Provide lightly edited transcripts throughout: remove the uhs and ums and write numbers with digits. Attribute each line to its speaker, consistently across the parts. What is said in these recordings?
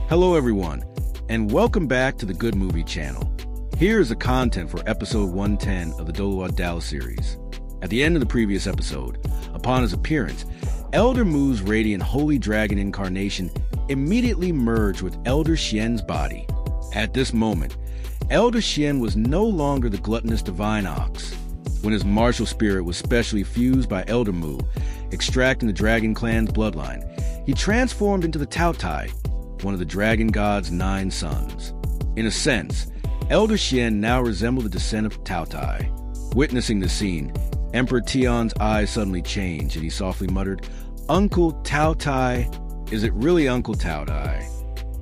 Speaker 1: Hello everyone, and welcome back to the Good Movie channel. Here is the content for episode 110 of the Douluo series. At the end of the previous episode, upon his appearance, Elder Mu's radiant holy dragon incarnation immediately merged with Elder Xian's body. At this moment, Elder Xian was no longer the gluttonous divine ox. When his martial spirit was specially fused by Elder Mu, extracting the dragon clan's bloodline, he transformed into the Taotai, one of the dragon god's 9 sons. In a sense, Elder Xian now resembled the descent of Taotai. Witnessing the scene, Emperor Tian's eyes suddenly changed and he softly muttered, "Uncle Taotai, is it really Uncle Taotai?"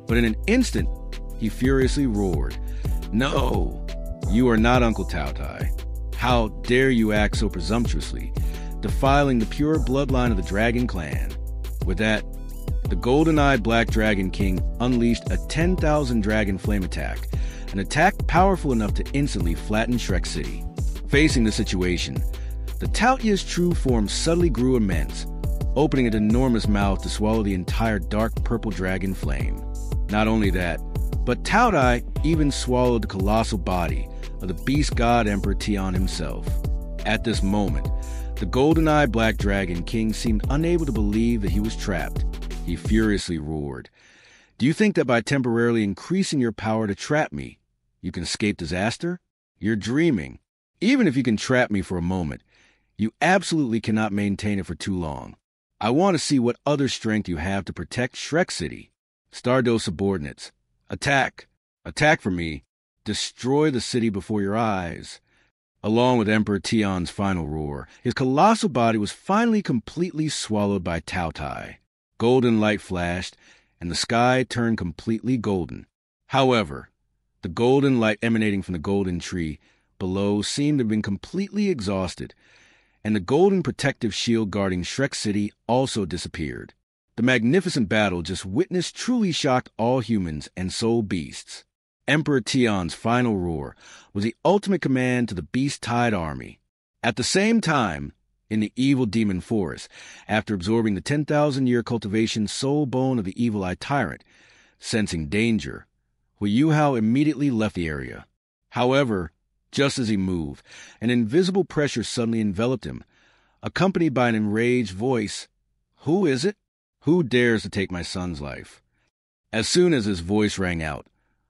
Speaker 1: But in an instant, he furiously roared, "No, you are not Uncle Taotai. How dare you act so presumptuously, defiling the pure bloodline of the dragon clan?" With that, the golden-eyed Black Dragon King unleashed a 10,000 dragon flame attack, an attack powerful enough to instantly flatten Shrek City. Facing the situation, the Taotia's true form suddenly grew immense, opening an enormous mouth to swallow the entire dark purple dragon flame. Not only that, but Taotai even swallowed the colossal body of the beast god Emperor Tian himself. At this moment, the golden-eyed Black Dragon King seemed unable to believe that he was trapped. He furiously roared, "Do you think that by temporarily increasing your power to trap me, you can escape disaster? You're dreaming. Even if you can trap me for a moment, you absolutely cannot maintain it for too long. I want to see what other strength you have to protect Shrek City. Stardo subordinates, attack! Attack for me! Destroy the city before your eyes." Along with Emperor Tian's final roar, his colossal body was finally completely swallowed by Taotai. Golden light flashed, and the sky turned completely golden. However, the golden light emanating from the golden tree below seemed to have been completely exhausted, and the golden protective shield guarding Shrek City also disappeared. The magnificent battle just witnessed truly shocked all humans and soul beasts. Emperor Tian's final roar was the ultimate command to the beast-tide army. At the same time, in the evil demon forest, after absorbing the 10,000-year cultivation soul bone of the evil-eye tyrant, sensing danger, Hu Yuhao immediately left the area. However, just as he moved, an invisible pressure suddenly enveloped him, accompanied by an enraged voice. "Who is it? Who dares to take my son's life?" As soon as his voice rang out,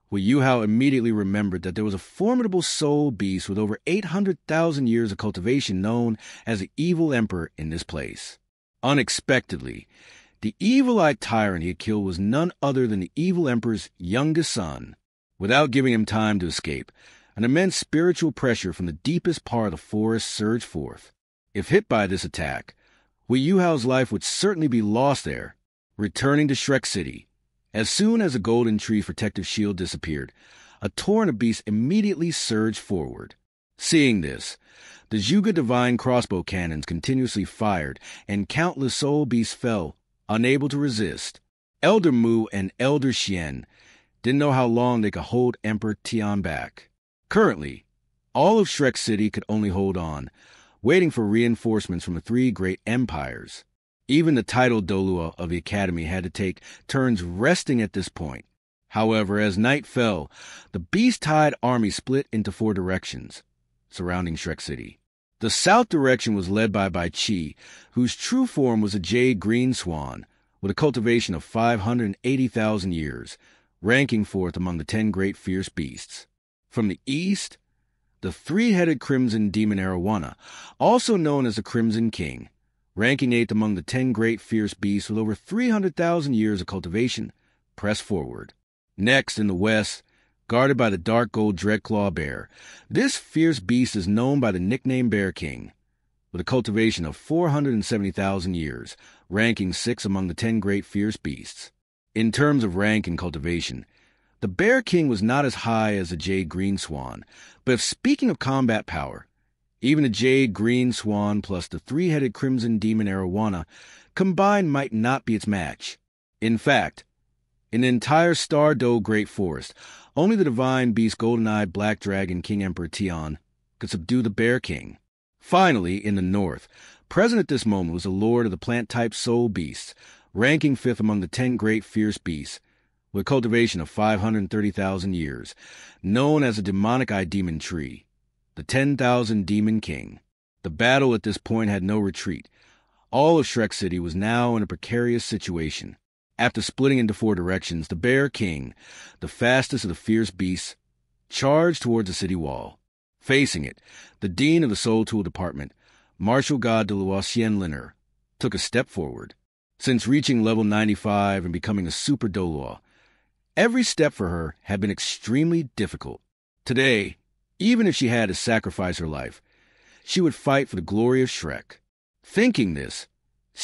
Speaker 1: Hu Yuhao immediately remembered that there was a formidable soul beast with over 800,000 years of cultivation known as the Evil Emperor in this place. Unexpectedly, the evil-eye tyrant he had killed was none other than the Evil Emperor's youngest son. Without giving him time to escape, an immense spiritual pressure from the deepest part of the forest surged forth. If hit by this attack, Hu Yuhao's life would certainly be lost there. Returning to Shrek City, as soon as the golden tree's protective shield disappeared, a torrent of beasts immediately surged forward. Seeing this, the Zhuge divine crossbow cannons continuously fired, and countless soul beasts fell, unable to resist. Elder Mu and Elder Xian didn't know how long they could hold Emperor Tian back. Currently, all of Shrek City could only hold on, waiting for reinforcements from the 3 great empires. Even the titled Douluo of the academy had to take turns resting at this point. However, as night fell, the beast-tide army split into 4 directions, surrounding Shrek City. The south direction was led by Bai Qi, whose true form was a jade green swan, with a cultivation of 580,000 years, ranking fourth among the 10 great fierce beasts. From the east, the 3-headed crimson demon Arowana, also known as the Crimson King, ranking 8th among the 10 great fierce beasts with over 300,000 years of cultivation, pressed forward. Next, in the west, guarded by the dark gold Dreadclaw Bear, this fierce beast is known by the nickname Bear King, with a cultivation of 470,000 years, ranking 6th among the 10 great fierce beasts. In terms of rank and cultivation, the Bear King was not as high as the Jade Green Swan, but if speaking of combat power, even the Jade Green Swan plus the 3-headed Crimson Demon Arowana combined might not be its match. In fact, in the entire Stardo Great Forest, only the divine beast golden-eyed Black Dragon King Emperor Tian could subdue the Bear King. Finally, in the north, present at this moment was the Lord of the plant-type soul beasts, ranking 5th among the 10 great fierce beasts, with cultivation of 530,000 years, known as the demonic eye demon tree, the 10,000 Demon King. The battle at this point had no retreat. All of Shrek City was now in a precarious situation. After splitting into 4 directions, the Bear King, the fastest of the fierce beasts, charged towards the city wall. Facing it, the Dean of the Soul Tool Department, Martial God Douluo Liner, took a step forward. Since reaching level 95 and becoming a Super Douluo, every step for her had been extremely difficult. Today, even if she had to sacrifice her life, she would fight for the glory of Shrek. Thinking this,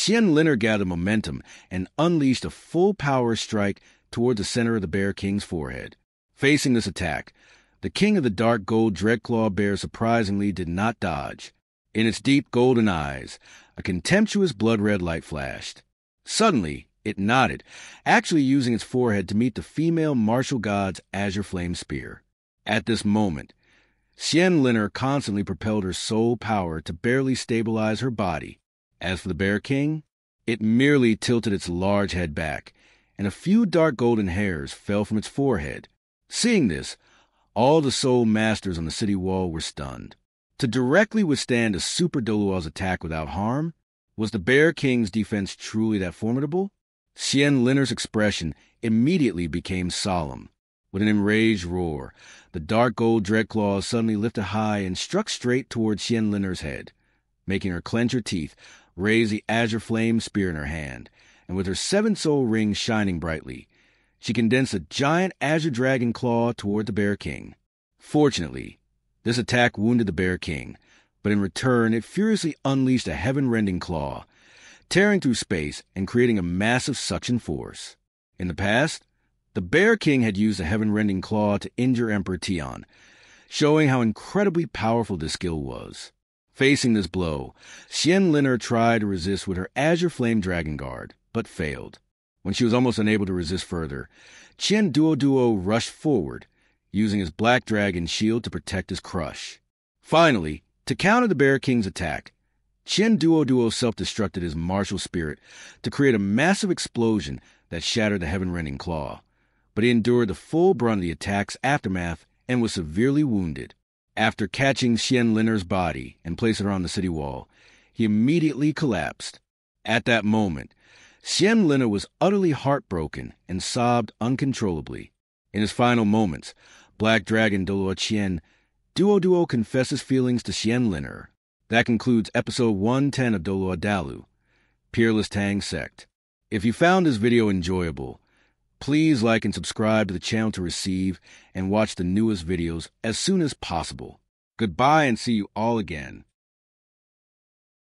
Speaker 1: Liner gathered momentum and unleashed a full-power strike toward the center of the Bear King's forehead. Facing this attack, the King of the Dark Gold Dreadclaw Bear surprisingly did not dodge. In its deep golden eyes, a contemptuous blood-red light flashed. Suddenly, it nodded, actually using its forehead to meet the female martial god's azure flame spear. At this moment, Liner constantly propelled her soul power to barely stabilize her body. As for the Bear King, it merely tilted its large head back, and a few dark golden hairs fell from its forehead. Seeing this, all the soul masters on the city wall were stunned. To directly withstand a Super Douluo's attack without harm, was the Bear King's defense truly that formidable? Liner's expression immediately became solemn. With an enraged roar, the dark gold Dreadclaw suddenly lifted high and struck straight towards Liner's head, making her clench her teeth, raise the azure flame spear in her hand, and with her 7 soul rings shining brightly, she condensed a giant azure dragon claw toward the Bear King. Fortunately, this attack wounded the Bear King, but in return it furiously unleashed a heaven-rending claw, tearing through space and creating a massive suction force. In the past, the Bear King had used the heaven-rending claw to injure Emperor Tian, showing how incredibly powerful this skill was. Facing this blow, Liner tried to resist with her Azure Flame Dragon Guard, but failed. When she was almost unable to resist further, Duo rushed forward, using his Black Dragon shield to protect his crush. Finally, to counter the Bear King's attack, Duo self-destructed his martial spirit to create a massive explosion that shattered the heaven-rending claw, but he endured the full brunt of the attack's aftermath and was severely wounded. After catching Liner's body and placing her on the city wall, he immediately collapsed. At that moment, Liner was utterly heartbroken and sobbed uncontrollably. In his final moments, Black Dragon Douluo Duo confessed his feelings to Liner. That concludes episode 110 of Douluo Dalu, Peerless Tang Sect. If you found this video enjoyable, please like and subscribe to the channel to receive and watch the newest videos as soon as possible. Goodbye and see you all again.